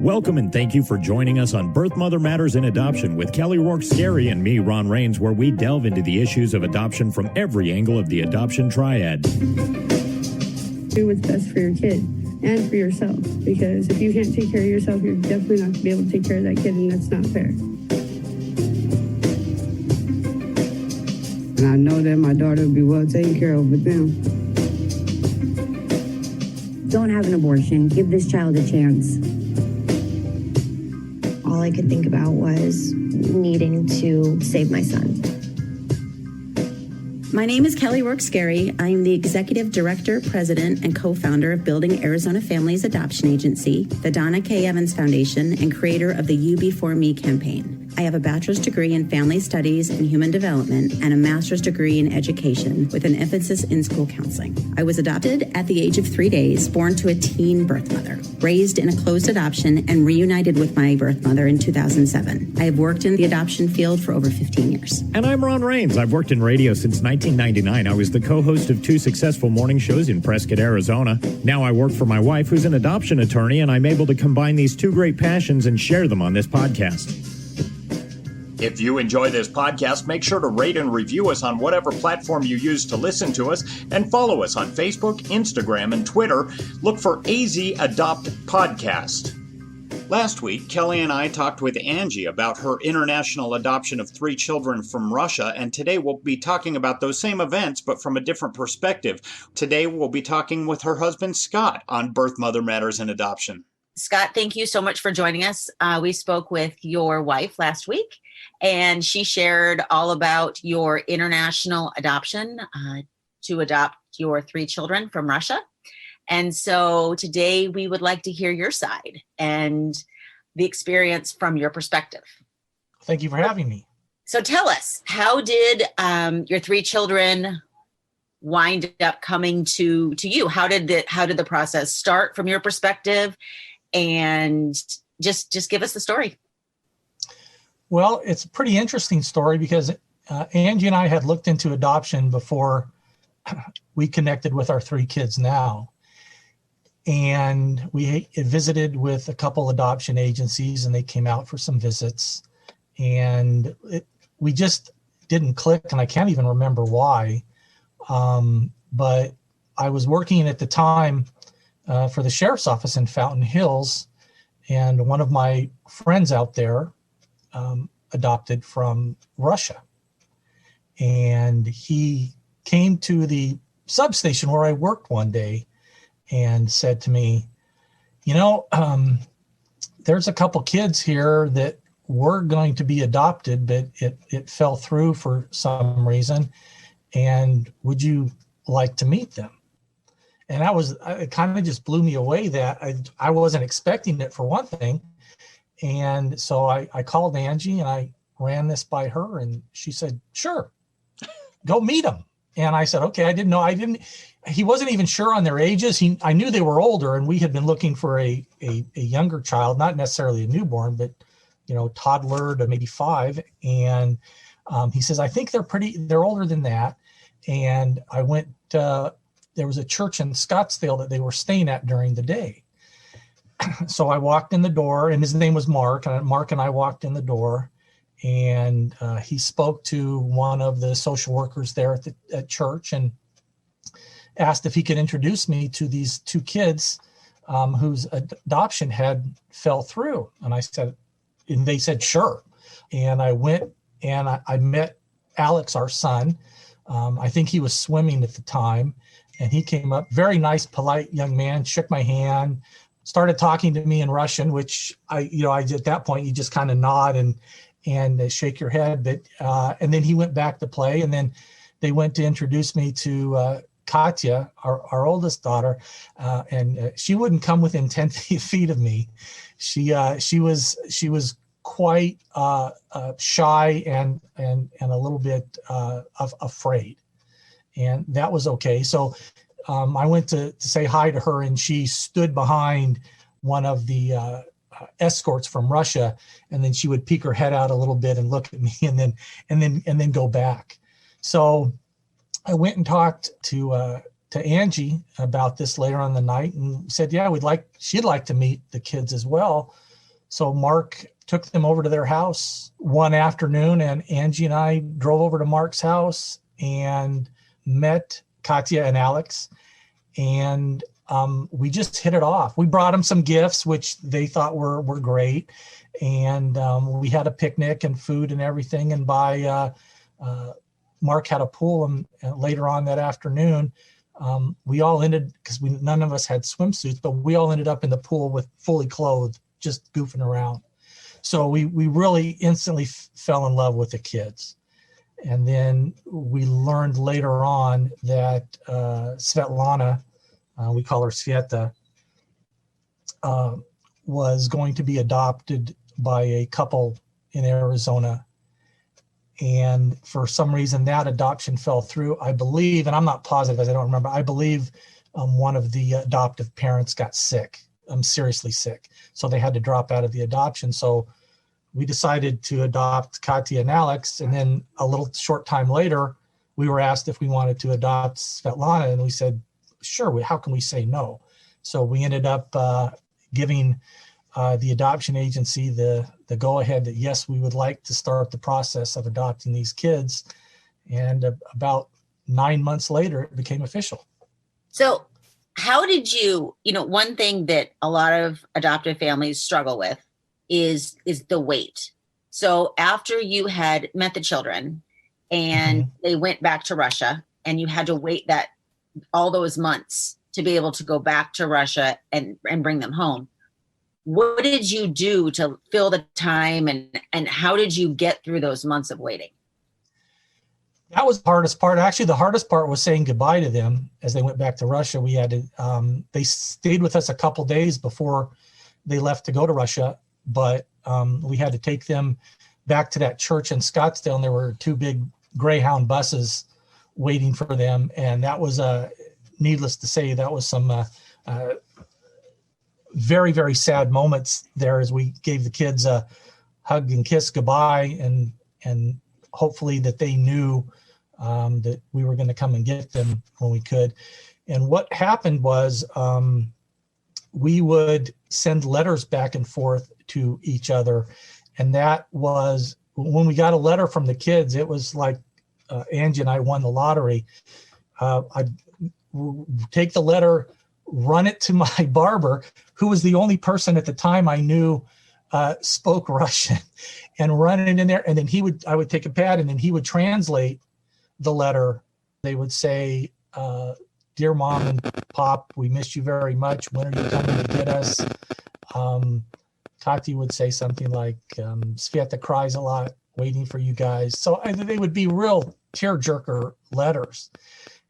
Welcome and thank you for joining us on Birth Mother Matters in Adoption with Kelly Rourke-Scary and me, Ron Rains, where we delve into the issues of adoption from every angle of the adoption triad. Do what's best for your kid and for yourself, because if you can't take care of yourself, you're definitely not going to be able to take care of that kid, and that's not fair. And I know that my daughter will be well taken care of with them. Don't have an abortion. Give this child a chance. All I could think about was needing to save my son. My name is Kelly Rourke-Scary. I am the Executive Director, President, and co-founder of Building Arizona Families Adoption Agency, the Donna K. Evans Foundation, and creator of the You Before Me campaign. I have a bachelor's degree in family studies and human development and a master's degree in education with an emphasis in school counseling. I was adopted at the age of 3 days, born to a teen birth mother, raised in a closed adoption, and reunited with my birth mother in 2007. I have worked in the adoption field for over 15 years. And I'm Ron Rains. I've worked in radio since 1999. I was the co-host of 2 successful morning shows in Prescott, Arizona. Now I work for my wife, who's an adoption attorney, and I'm able to combine these 2 great passions and share them on this podcast. If you enjoy this podcast, make sure to rate and review us on whatever platform you use to listen to us, and follow us on Facebook, Instagram, and Twitter. Look for AZ Adopt Podcast. Last week, Kelly and I talked with Angie about her international adoption of 3 children from Russia, and today we'll be talking about those same events, but from a different perspective. Today we'll be talking with her husband, Scott, on Birth Mother Matters in Adoption. Scott, thank you so much for joining us. We spoke with your wife last week, and she shared all about your international adoption to adopt your 3 children from Russia. And so today we would like to hear your side and the experience from your perspective. Thank you for having me. So tell us, how did your 3 children wind up coming to you? How did the process start from your perspective? And just give us the story. Well, it's a pretty interesting story because Angie and I had looked into adoption before we connected with our 3 kids now. And we visited with a couple adoption agencies, and they came out for some visits. And we just didn't click, and I can't even remember why. But I was working at the time for the sheriff's office in Fountain Hills, and one of my friends out there adopted from Russia. And he came to the substation where I worked one day and said to me, there's a couple kids here that were going to be adopted, but it fell through for some reason. And would you like to meet them? And it kind of just blew me away that I wasn't expecting it, for one thing. And so I called Angie and I ran this by her, and she said, sure, go meet them. And I said, okay. He wasn't even sure on their ages. I knew they were older, and we had been looking for a younger child, not necessarily a newborn, but, toddler to maybe 5. And he says, I think they're older than that. And I went, there was a church in Scottsdale that they were staying at during the day. So I walked in the door, and his name was Mark, and Mark and I walked in the door, and he spoke to one of the social workers there at church and asked if he could introduce me to these 2 kids whose adoption had fell through. And they said, sure. And I went and I met Alex, our son. I think he was swimming at the time. And he came up, very nice, polite young man, shook my hand, started talking to me in Russian, which I at that point, you just kind of nod and shake your head. But and then he went back to play, and then they went to introduce me to Katya, our oldest daughter, and she wouldn't come within 10 feet of me. She was quite shy and a little bit afraid. And that was okay. So I went to say hi to her, and she stood behind one of the escorts from Russia, and then she would peek her head out a little bit and look at me, and then go back. So I went and talked to Angie about this later on in the night, and said, yeah, she'd like to meet the kids as well. So Mark took them over to their house one afternoon, and Angie and I drove over to Mark's house and met Katya and Alex. And we just hit it off. We brought them some gifts, which they thought were great. And we had a picnic and food and everything. And Mark had a pool, and later on that afternoon, we all ended, because none of us had swimsuits, but we all ended up in the pool with fully clothed, just goofing around. So we really instantly fell in love with the kids. And then we learned later on that Svetlana, we call her Sveta, was going to be adopted by a couple in Arizona. And for some reason, that adoption fell through, I believe, and I'm not positive as I don't remember, I believe one of the adoptive parents got sick, seriously sick. So they had to drop out of the adoption. So we decided to adopt Katya and Alex. And then a little short time later, we were asked if we wanted to adopt Svetlana. And we said, sure, how can we say no? So we ended up giving the adoption agency the go-ahead that, yes, we would like to start the process of adopting these kids. And about 9 months later, it became official. So how did you, one thing that a lot of adoptive families struggle with is the wait. So after you had met the children and they went back to Russia, and you had to wait all those months to be able to go back to Russia and bring them home, what did you do to fill the time, and how did you get through those months of waiting? That was the hardest part. Actually, the hardest part was saying goodbye to them as they went back to Russia. We had to, they stayed with us a couple days before they left to go to Russia, but we had to take them back to that church in Scottsdale, and there were 2 big Greyhound buses waiting for them. And that was, needless to say, that was some very, very sad moments there as we gave the kids a hug and kiss goodbye, and hopefully that they knew that we were going to come and get them when we could. And what happened was we would send letters back and forth to each other. And that was, when we got a letter from the kids, it was like Angie and I won the lottery. I'd take the letter, run it to my barber, who was the only person at the time I knew spoke Russian, and run it in there. And then I would take a pad, and then he would translate the letter. They would say, "Dear Mom and Pop, we missed you very much. When are you coming to get us?" Tati would say something like, "Sveta cries a lot, waiting for you guys." So they would be real tearjerker letters.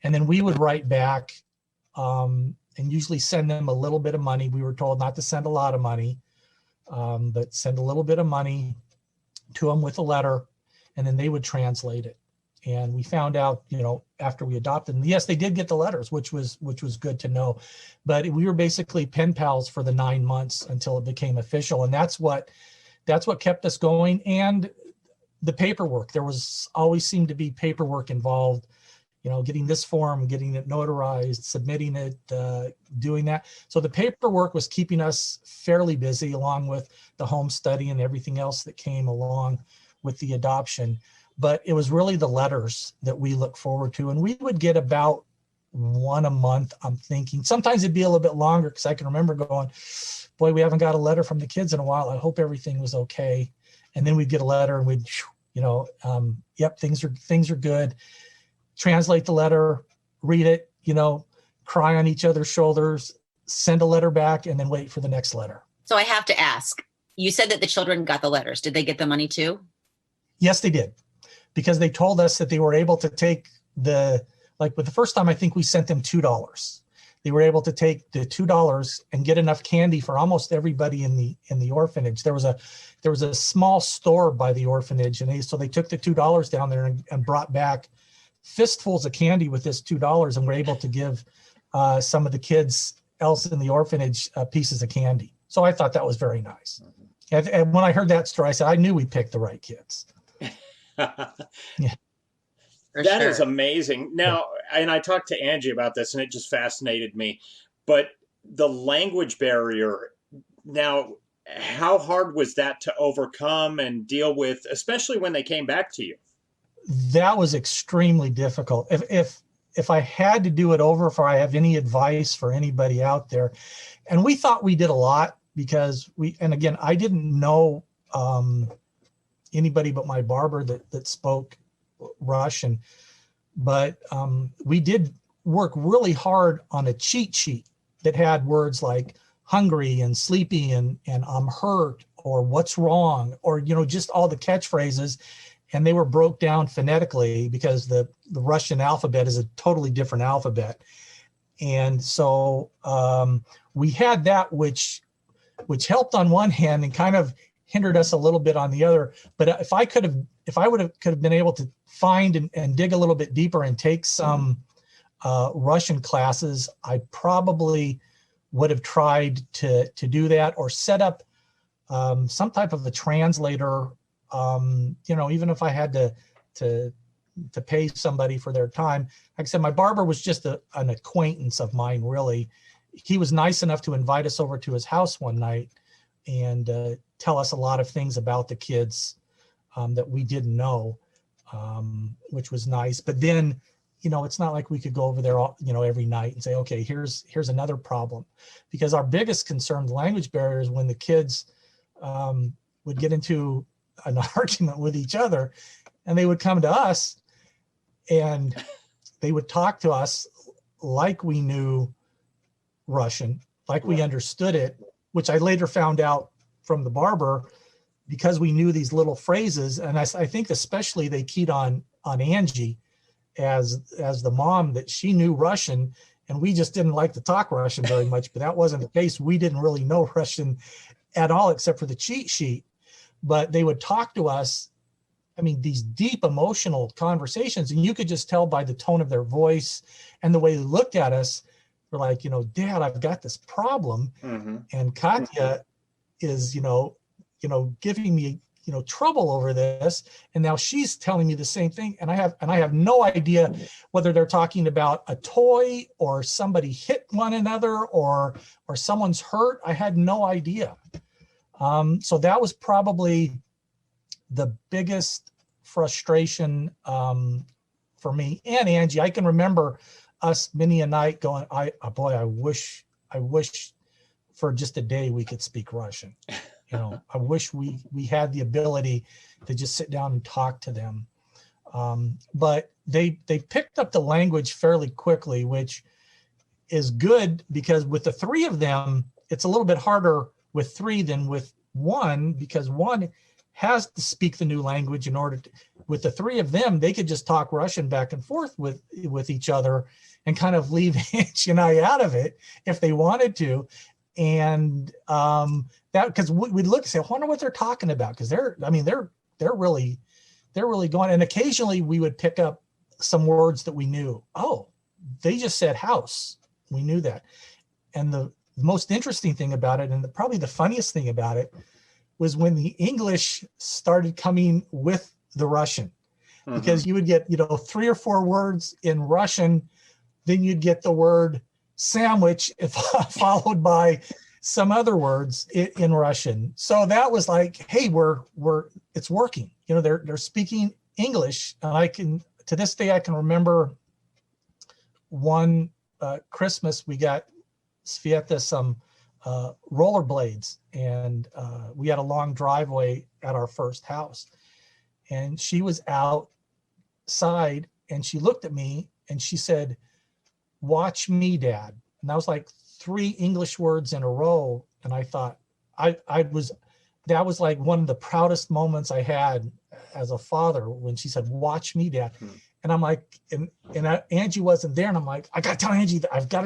And then we would write back and usually send them a little bit of money. We were told not to send a lot of money, but send a little bit of money to them with a letter, and then they would translate it. And we found out, after we adopted them, yes, they did get the letters, which was good to know. But we were basically pen pals for the 9 months until it became official. And that's what kept us going. And the paperwork, there was always seemed to be paperwork involved, getting this form, getting it notarized, submitting it, doing that. So the paperwork was keeping us fairly busy, along with the home study and everything else that came along with the adoption. But it was really the letters that we look forward to. And we would get about 1 a month, I'm thinking. Sometimes it'd be a little bit longer, because I can remember going, boy, we haven't got a letter from the kids in a while. I hope everything was okay. And then we'd get a letter, and we'd, yep, things are good. Translate the letter, read it, cry on each other's shoulders, send a letter back, and then wait for the next letter. So I have to ask, you said that the children got the letters. Did they get the money too? Yes, they did. Because they told us that they were able to take with the first time, I think we sent them $2. They were able to take the $2 and get enough candy for almost everybody in the orphanage. There was a small store by the orphanage, and so they took the $2 down there and brought back fistfuls of candy with this $2, and were able to give some of the kids else in the orphanage pieces of candy. So I thought that was very nice. And when I heard that story, I said, I knew we picked the right kids. Yeah. That is amazing. Now, and I talked to Angie about this, and it just fascinated me. But the language barrier, now, how hard was that to overcome and deal with, especially when they came back to you? That was extremely difficult. If I had to do it over, if I have any advice for anybody out there, and we thought we did a lot because and again, I didn't know anybody but my barber that spoke Russian, but we did work really hard on a cheat sheet that had words like hungry and sleepy and I'm hurt or what's wrong, or, just all the catchphrases. And they were broke down phonetically because the Russian alphabet is a totally different alphabet. And so we had that, which helped on one hand and kind of hindered us a little bit on the other. But if I could have been able to find and dig a little bit deeper and take some Russian classes, I probably would have tried to do that, or set up some type of a translator. Even if I had to pay somebody for their time. Like I said, my barber was just an acquaintance of mine, really. He was nice enough to invite us over to his house one night and tell us a lot of things about the kids that we didn't know, which was nice. But then, it's not like we could go over there, every night and say, okay, here's another problem. Because our biggest concern, the language barrier, is when the kids would get into an argument with each other, and they would come to us and they would talk to us like we knew Russian, like we understood it, which I later found out from the barber, because we knew these little phrases. And I think especially they keyed on Angie as the mom, that she knew Russian, and we just didn't like to talk Russian very much. But that wasn't the case. We didn't really know Russian at all, except for the cheat sheet. But they would talk to us, these deep emotional conversations, and you could just tell by the tone of their voice and the way they looked at us. We're like, Dad, I've got this problem. Mm-hmm. And Katya is, giving me, trouble over this. And now she's telling me the same thing. And I have no idea whether they're talking about a toy or somebody hit one another or someone's hurt. I had no idea. So that was probably the biggest frustration for me and Angie. I can remember us many a night going, I wish for just a day we could speak Russian. I wish we had the ability to just sit down and talk to them. But they picked up the language fairly quickly, which is good, because with the three of them, it's a little bit harder with three than with one, because one has to speak the new language in order to. With the three of them, they could just talk Russian back and forth with each other and kind of leave Angie and I out of it if they wanted to. And that, because we'd look and say, I wonder what they're talking about, because they're really going. And occasionally we would pick up some words that we knew. Oh, they just said house. We knew that. And the most interesting thing about it, and probably the funniest thing about it, was when the English started coming with the Russian. Mm-hmm. Because you would get, 3 or 4 words in Russian, then you'd get the word sandwich followed by some other words in Russian. So that was like, hey, it's working. They're speaking English. And to this day, I can remember one Christmas we got Svieta some rollerblades, and we had a long driveway at our first house, and she was outside and she looked at me and she said, "Watch me, Dad." And that was like 3 English words in a row. And I thought that was like one of the proudest moments I had as a father, when she said, "Watch me, Dad." Hmm. And I'm like, and Angie wasn't there. And I'm like, I've got to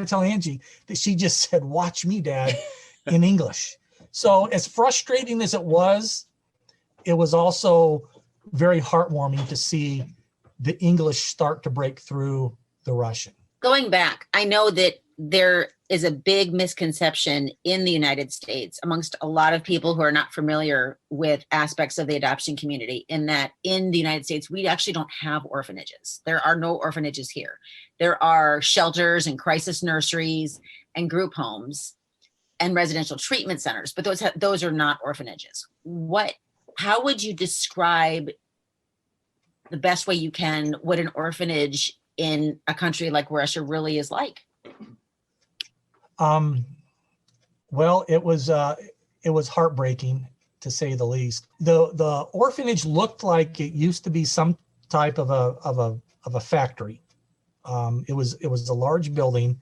tell Angie that she just said, "Watch me, Dad," in English. So as frustrating as it was also very heartwarming to see the English start to break through the Russian. Going back, I know that there is a big misconception in the United States amongst a lot of people who are not familiar with aspects of the adoption community, in that in the United States, we actually don't have orphanages. There are no orphanages here. There are shelters and crisis nurseries and group homes. and residential treatment centers, but those are not orphanages. How would you describe the best way you can what an orphanage in a country like Russia really is like? Well, it was heartbreaking, to say the least. The orphanage looked like it used to be some type of a factory. It was a large building,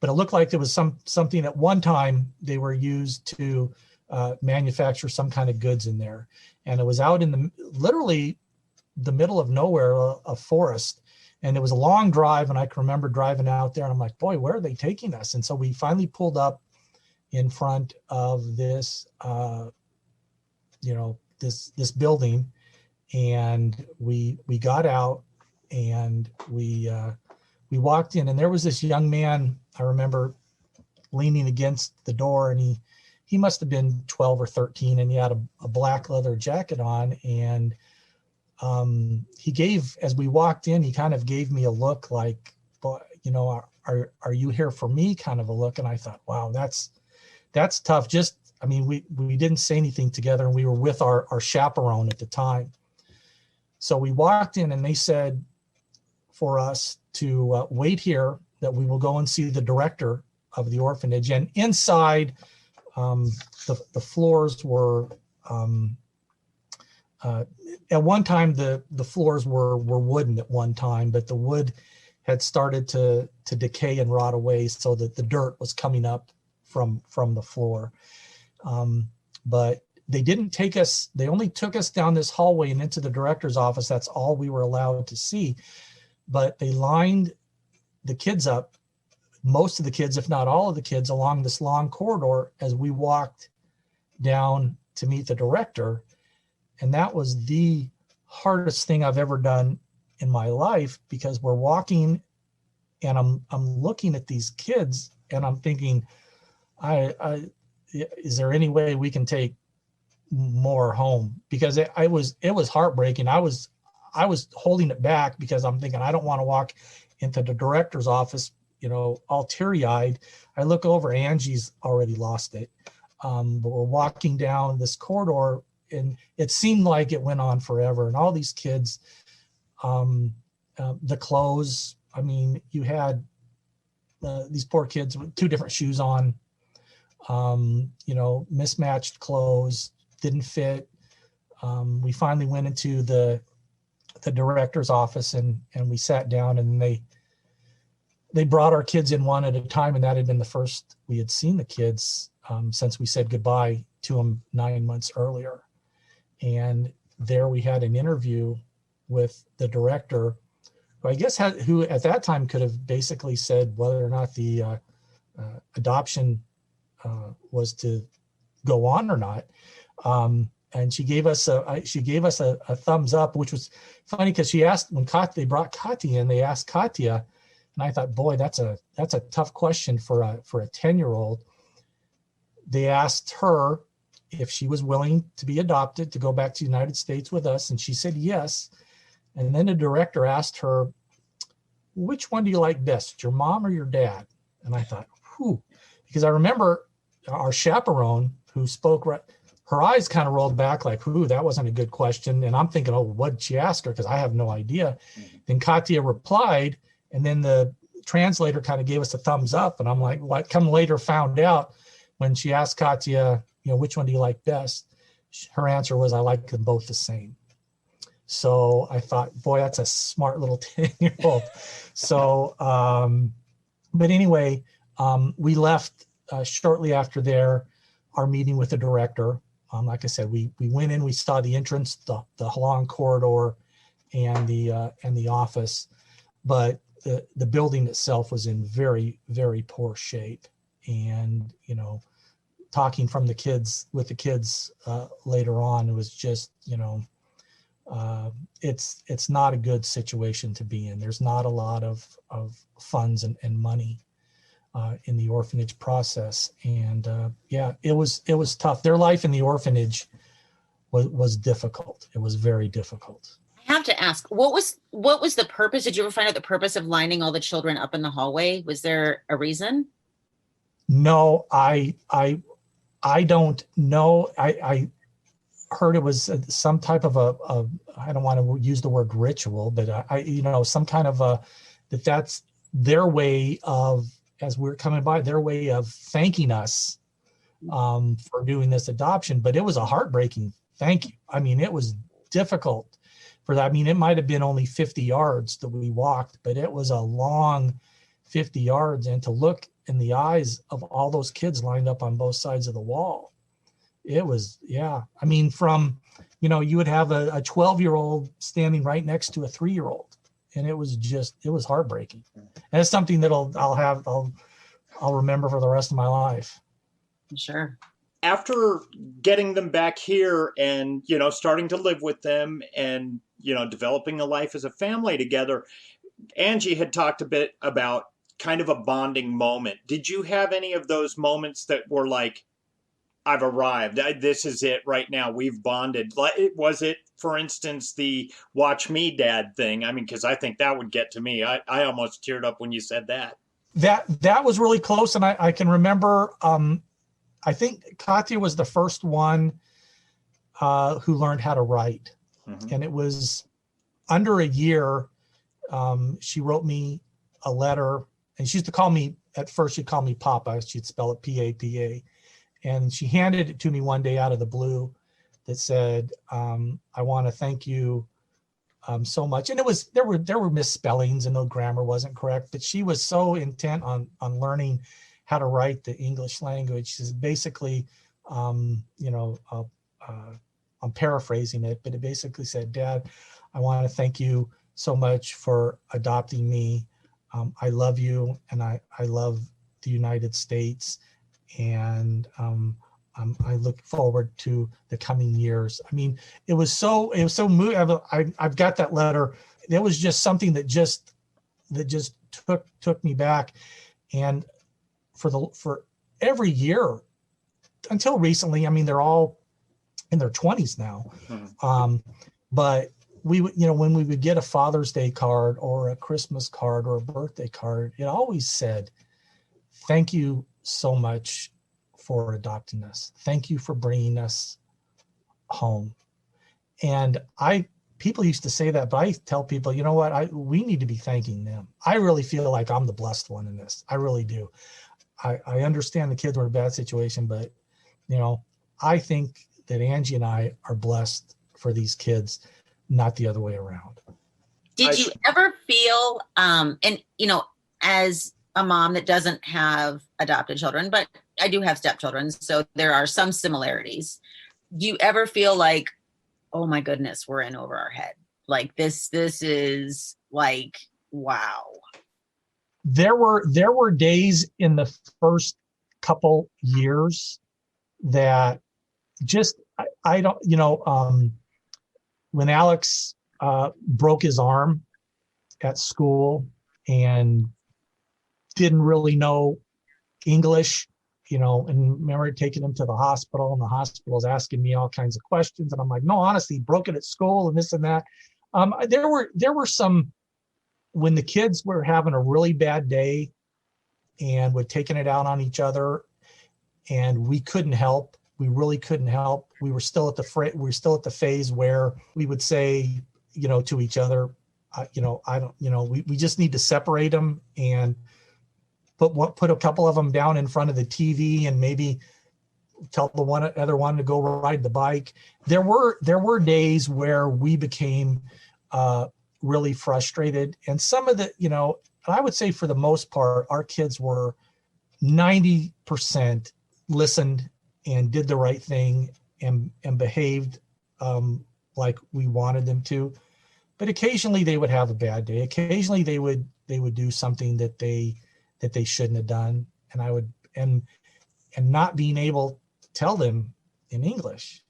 but it looked like there was something at one time they were used to manufacture some kind of goods in there. And it was out in literally the middle of nowhere, a forest. And it was a long drive, and I can remember driving out there, and I'm like, boy, where are they taking us? And so we finally pulled up in front of this, this building, and we got out, and we walked in, and there was this young man, I remember, leaning against the door, and he must have been 12 or 13, and he had a black leather jacket on, and he gave, as we walked in, he kind of gave me a look like, are you here for me, kind of a look. And I thought, wow, that's tough. We didn't say anything together, and we were with our chaperone at the time. So we walked in, and they said for us to wait here, that we will go and see the director of the orphanage. And inside, the floors were, at one time, the floors were wooden at one time, but the wood had started to decay and rot away, so that the dirt was coming up from the floor. But they didn't take us, they only took us down this hallway and into the director's office. That's all we were allowed to see. But they lined the kids up, most of the kids, if not all of the kids, along this long corridor as we walked down to meet the director. And that was the hardest thing I've ever done in my life, because we're walking, and I'm looking at these kids, and I'm thinking, is there any way we can take more home? Because it was heartbreaking. I was holding it back, because I'm thinking, I don't want to walk into the director's office, all teary-eyed. I look over, Angie's already lost it. But we're walking down this corridor, and it seemed like it went on forever. And all these kids, the clothes, you had these poor kids with 2 different shoes on, mismatched clothes, didn't fit. We finally went into the director's office, and we sat down, and they brought our kids in one at a time, and that had been the first we had seen the kids since we said goodbye to them 9 months earlier. And there we had an interview with the director, who I guess who at that time could have basically said whether or not the adoption was to go on or not. And she gave us a thumbs up, which was funny, because she asked, when they brought Katya in, they asked Katya, and I thought, boy, that's a tough question for a 10-year-old. They asked her if she was willing to be adopted, to go back to the United States with us, and she said yes. And then the director asked her, which one do you like best, your mom or your dad? And I thought, whew, because I remember our chaperone who spoke, her eyes kind of rolled back like, ooh, that wasn't a good question. And I'm thinking, oh, what did she ask her? Because I have no idea. Then Katya replied, and then the translator kind of gave us a thumbs up. And I'm like, what? Come later found out when she asked Katya, which one do you like best? Her answer was, I like them both the same. So I thought, boy, that's a smart little 10-year-old. So, but anyway, we left shortly after our meeting with the director. Like I said, we went in, we saw the entrance, the long corridor, and the office, but the building itself was in very, very poor shape. And talking with the kids later on, it was just it's not a good situation to be in. There's not a lot of funds and money in the orphanage process, and it was tough. Their life in the orphanage was difficult. It was very difficult. I have to ask, what was the purpose? Did you ever find out the purpose of lining all the children up in the hallway? Was there a reason? No, I don't know. I heard it was some type of a I don't want to use the word ritual, but some kind of that's their way of, as we're coming by, their way of thanking us for doing this adoption. But it was a heartbreaking thank you. I mean, it was difficult for that. I mean, it might have been only 50 yards that we walked, but it was a long 50 yards. And to look in the eyes of all those kids lined up on both sides of the wall, it was, yeah. I mean, from, you would have a 12-year-old standing right next to a 3-year-old. And it was heartbreaking. And it's something that I'll remember for the rest of my life. Sure. After getting them back here and, starting to live with them and, developing a life as a family together, Angie had talked a bit about kind of a bonding moment. Did you have any of those moments that were like, I've arrived, this is it right now, we've bonded? Was it, for instance, the watch me dad thing? I mean, because I think that would get to me. I almost teared up when you said that. That was really close. And I can remember, I think Katya was the first one who learned how to write. Mm-hmm. And it was under a year. She wrote me a letter, and she used to call me, at first she'd call me Papa. She'd spell it P-A-P-A. And she handed it to me one day out of the blue that said, I want to thank you so much. And there were misspellings and the grammar wasn't correct, but she was so intent on learning how to write the English language. She's basically, I'm paraphrasing it, but it basically said, Dad, I want to thank you so much for adopting me. I love you, and I love the United States. And I look forward to the coming years. I mean, it was so moving. I've got that letter. It was just something that just took me back. And for every year until recently, I mean, they're all in their 20s now. Mm-hmm. But we would, when we would get a Father's Day card or a Christmas card or a birthday card, it always said, thank you so much for adopting us. Thank you for bringing us home. And people used to say that, but I tell people, you know what, we need to be thanking them. I really feel like I'm the blessed one in this. I really do. I understand the kids were in a bad situation, but I think that Angie and I are blessed for these kids, not the other way around. Did you ever feel, as a mom that doesn't have adopted children, but I do have stepchildren, so there are some similarities. Do you ever feel like, oh my goodness, we're in over our head? Like this is like, wow. There were days in the first couple years that just, I don't, when Alex broke his arm at school and didn't really know English, and remember taking him to the hospital, and the hospital was asking me all kinds of questions. And I'm like, no, honestly, he broke it at school and this and that. There were some, when the kids were having a really bad day and were taking it out on each other, and we couldn't help. We really couldn't help. We were still at the phase where we would say, to each other, we just need to separate them and put a couple of them down in front of the TV and maybe tell the other one to go ride the bike. There were days where we became really frustrated, and some of the, I would say for the most part, our kids were 90% listened and did the right thing and behaved like we wanted them to. But occasionally they would have a bad day. Occasionally they would do something that they shouldn't have done, and I would and not being able to tell them in English,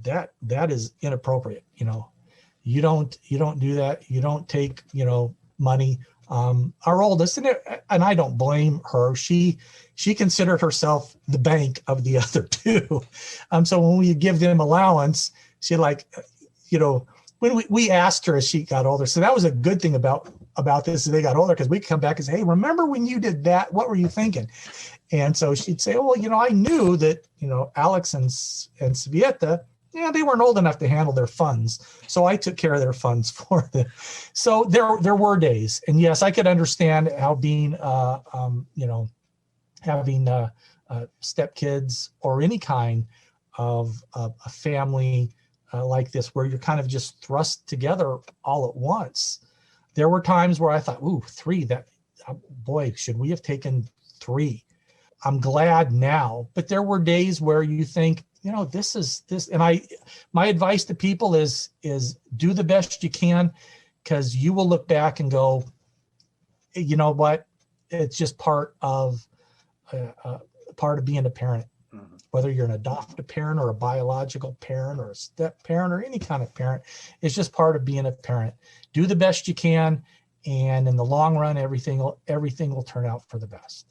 that is inappropriate. You don't do that. You don't take money. Our oldest, and I don't blame her. She considered herself the bank of the other two. So when we give them allowance, she when we asked her as she got older. So that was a good thing about this, as they got older, because we could come back and say, hey, remember when you did that? What were you thinking? And so she'd say, well, I knew that, Alex and Svieta, they weren't old enough to handle their funds. So I took care of their funds for them. So there were days. And yes, I could understand how being, having stepkids or any kind of a family like this, where you're kind of just thrust together all at once. There were times where I thought, ooh, 3, should we have taken 3? I'm glad now, but there were days where you think, this. And my advice to people is do the best you can, because you will look back and go, you know what? It's just part of being a parent. Whether you're an adoptive parent or a biological parent or a step parent or any kind of parent, it's just part of being a parent. Do the best you can, and in the long run, everything will turn out for the best.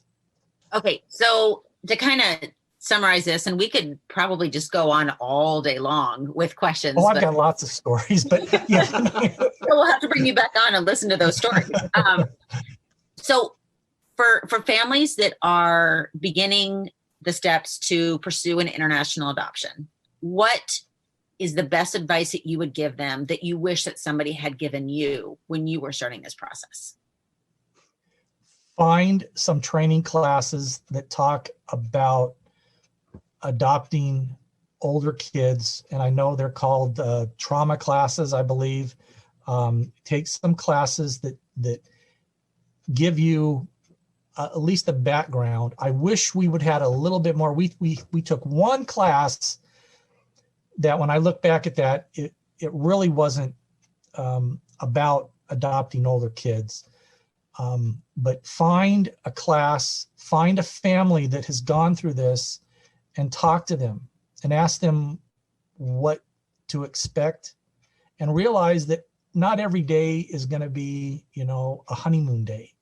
Okay, so to kind of summarize this, and we could probably just go on all day long with questions. Oh, I've got lots of stories, but yeah. So we'll have to bring you back on and listen to those stories. So for families that are beginning the steps to pursue an international adoption, what is the best advice that you would give them that you wish that somebody had given you when you were starting this process? Find some training classes that talk about adopting older kids. And I know they're called trauma classes, I believe. Take some classes that give you at least a background. I wish we would had a little bit more. We took one class that, when I look back at that, it really wasn't about adopting older kids. But find a class, find a family that has gone through this, and talk to them and ask them what to expect, and realize that not every day is going to be, a honeymoon day.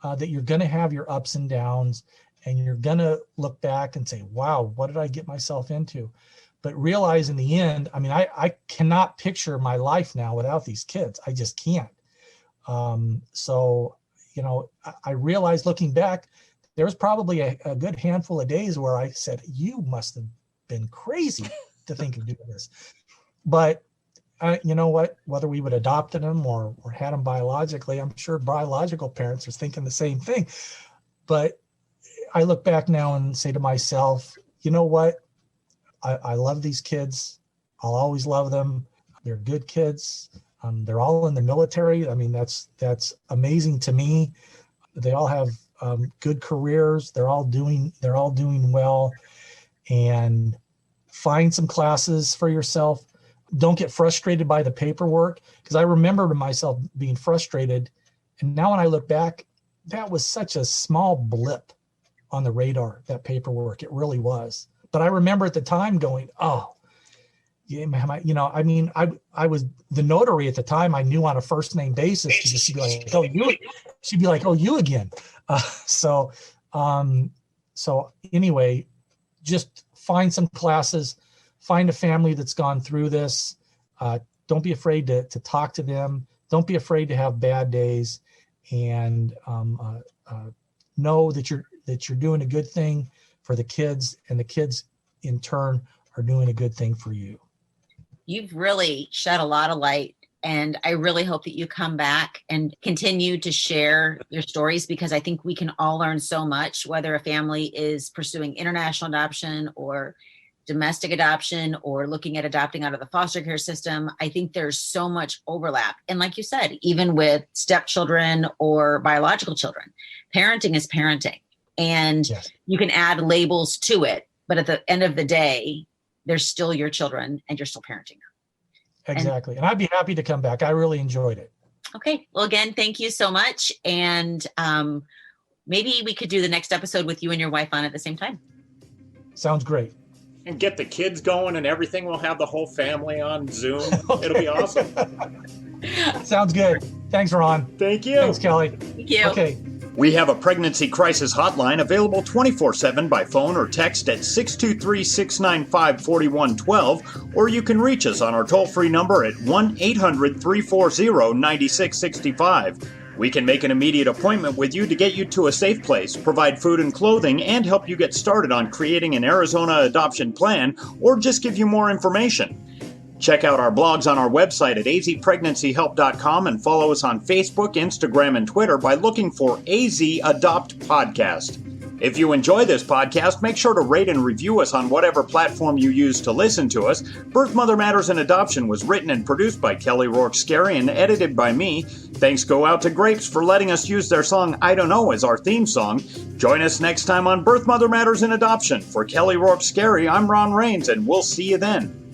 That you're going to have your ups and downs, and you're going to look back and say, wow, what did I get myself into? But realize in the end, I cannot picture my life now without these kids. I just can't. So, I realized, looking back, there was probably a good handful of days where I said, you must have been crazy to think of doing this. But you know what, whether we would adopted them or had them biologically, I'm sure biological parents are thinking the same thing. But I look back now and say to myself, you know what, I love these kids. I'll always love them. They're good kids. They're all in the military. That's amazing to me. They all have good careers. They're all doing well. And find some classes for yourself. Don't get frustrated by the paperwork, because I remember myself being frustrated. And now when I look back, that was such a small blip on the radar, that paperwork. It really was. But I remember at the time going, oh, yeah, I was the notary at the time. I knew on a first name basis. She'd be like, oh, you. She'd be like, oh, you again. So anyway, just find some classes. Find a family that's gone through this. Don't be afraid to talk to them. Don't be afraid to have bad days, and know that you're doing a good thing for the kids, and the kids in turn are doing a good thing for you. You've really shed a lot of light, and I really hope that you come back and continue to share your stories, because I think we can all learn so much, whether a family is pursuing international adoption or domestic adoption or looking at adopting out of the foster care system. I think there's so much overlap. And like you said, even with stepchildren or biological children, parenting is parenting. And yes, you can add labels to it, but at the end of the day, they're still your children and you're still parenting them. Exactly. And I'd be happy to come back. I really enjoyed it. Okay. Well, again, thank you so much. And maybe we could do the next episode with you and your wife on at the same time. Sounds great. And get the kids going and everything. We'll have the whole family on Zoom. Okay. It'll be awesome. Sounds good. Thanks, Ron. Thank you. Thanks, Kelly. Thank you. Okay. We have a pregnancy crisis hotline available 24/7 by phone or text at 623-695-4112, or you can reach us on our toll-free number at 1-800-340-9665. We can make an immediate appointment with you to get you to a safe place, provide food and clothing, and help you get started on creating an Arizona adoption plan, or just give you more information. Check out our blogs on our website at azpregnancyhelp.com and follow us on Facebook, Instagram, and Twitter by looking for AZ Adopt Podcast. If you enjoy this podcast, make sure to rate and review us on whatever platform you use to listen to us. Birth, Mother Matters, and Adoption was written and produced by Kelly Rourke Scary and edited by me. Thanks go out to Grapes for letting us use their song I Don't Know as our theme song. Join us next time on Birth, Mother Matters, and Adoption. For Kelly Rourke Scary, I'm Ron Rains, and we'll see you then.